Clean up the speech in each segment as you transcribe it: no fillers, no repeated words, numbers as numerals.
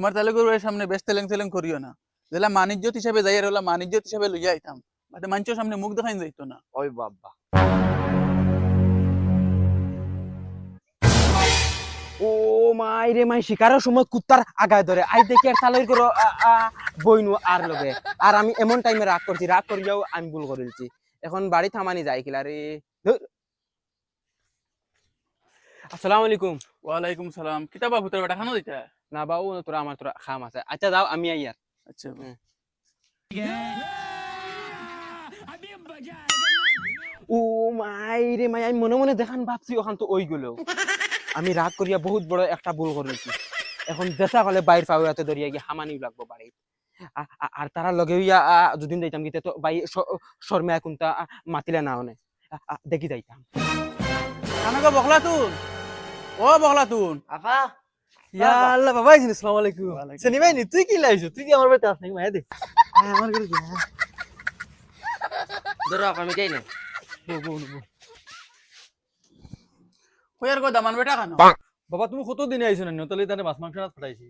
তোমার তালে গরুর সামনে বেশ তেলেং তেলেং করিও না, যেলা মানিজ্যত হিসাবে যাই আর ওলা মানিজ্যত হিসাবে লইয়া আইতাম, বাদে মানুষের সামনে মুখ দেখাই যাইতো না। ওই বাবা, ও মাই রে মাই, শিকারের সময় কুত্তার আগায় ধরে আই দেখি আর তালই করো বইনু আর লগে, আর আমি এমন টাইমে রাগ করছি, রাগ করিয়াও আমি ভুল করেছি। এখন বাড়ি থামানি যায় কিলা রে। আসসালামু আলাইকুম। ওয়ালাইকুম সালাম। কিতাবা ভূতের বেটা খানো দিতা? না বাবু, তোরা আমার তোরা খাম আছে। আচ্ছা যাও, আমি আই আর। আচ্ছা ও মাই রে মাই, আমি মনে মনে দেখান ভাবছি ওখান তো ওই গুলো। আমি রাগ করিয়া বহুত বড় একটা ভুল করেছি। এখন দেখা হলে বাইর পাওয়াতে ধরিয়া গিয়ে হামানি লাগবো বাড়ি। আর তারা লগে হইয়া দুদিন যাইতাম গিতে তো বাই শর্মা কোনটা মাতিলে না অনে দেখি যাইতাম। খানাকে বকলা তুন, ও বকলা তুন। আপা ইয়া আল্লাহ বাবা, আসসালামু আলাইকুম। ওয়ালাইকুম সনি ভাই নি তুই কি লাইছো? তুই কি আমার বাড়িতে আস নাকি? মায়া দে আমার ঘরে যা। ধরো আপা, আমি যাই না। কইয়ার কো দামান বেটা খানো। বাবা তুমি কত দিনে আইছো না? তাহলে তানে মাছ মাংস রাত ফাটাইছি।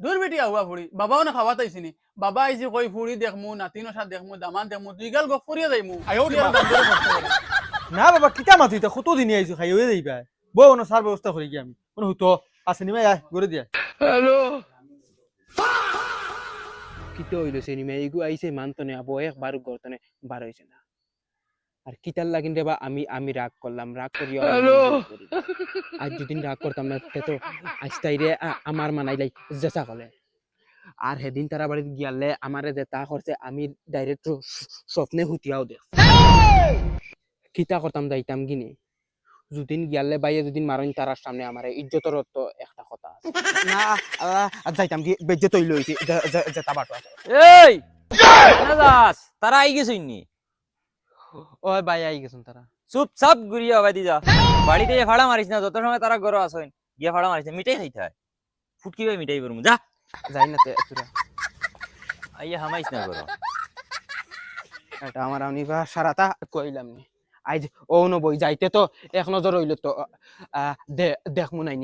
দূর বেটি আহুয়া ফুড়ি, বাবাও না খাওয়া তাইছিনি। বাবা আইছি কই ফুড়ি দেখমু, নাতিনো সাথ দেখমু, দামান দেখমু, দুই গাল গপ করিয়া যাইমু। না বাবা কিতা মাতি তা কত দিনে আইছো, খাই হয়ে যাইবা। বউ না সার ব্যবস্থা করি কি আমি কোন হতো আসেনি ভাই, আয় ঘরে দিয়া। কিতে হইলো সিনেমা এগু আইছে মানতনে আবো একবার গর্তনে বার হইছে না। আর কিতার লাগিন রে বা আমি রাগ করলাম, রাগ করিয়া আজ যেদিন রাগ করতাম না তো আজটাইরে আমার মানাইলাই জেসা কলে। আর সেদিন তারা বাড়িতে গিয়ালে আমারে যে তা করছে আমি ডাইরেক্ট স্বপ্নে হুতিয়াও দেখ। কিতা করতাম যাইতাম গিনি, যদিন গিয়ালে বাইয়ে যদিন মারইন তারার সামনে আমার ইজ্জতর তো একটা কথা আছে না। যাইতাম কি বেজ্জত হইল হইছে জেতা বাটো আছে। এই না দাস, তারা আই গেছই নি? ও বাই আই গেছেন তারা। চুপচাপ ঘুরিয়া বাদি যা, বাড়িতে ফাড়া মারিস না। যত সময় তারা গরো আসেন গিয়া ফাড়া মারিস না, মিটাই খাইতে হয়। ফুটকি ভাই মিটাই করবো যা, যাই না তোরা আইয়া হামাইস না গরো। এটা আমার আনিবা সারাটা কইলাম নি আজ ও নবই যাইতে তো এক নজর হইল তো দেখমু নাইনি।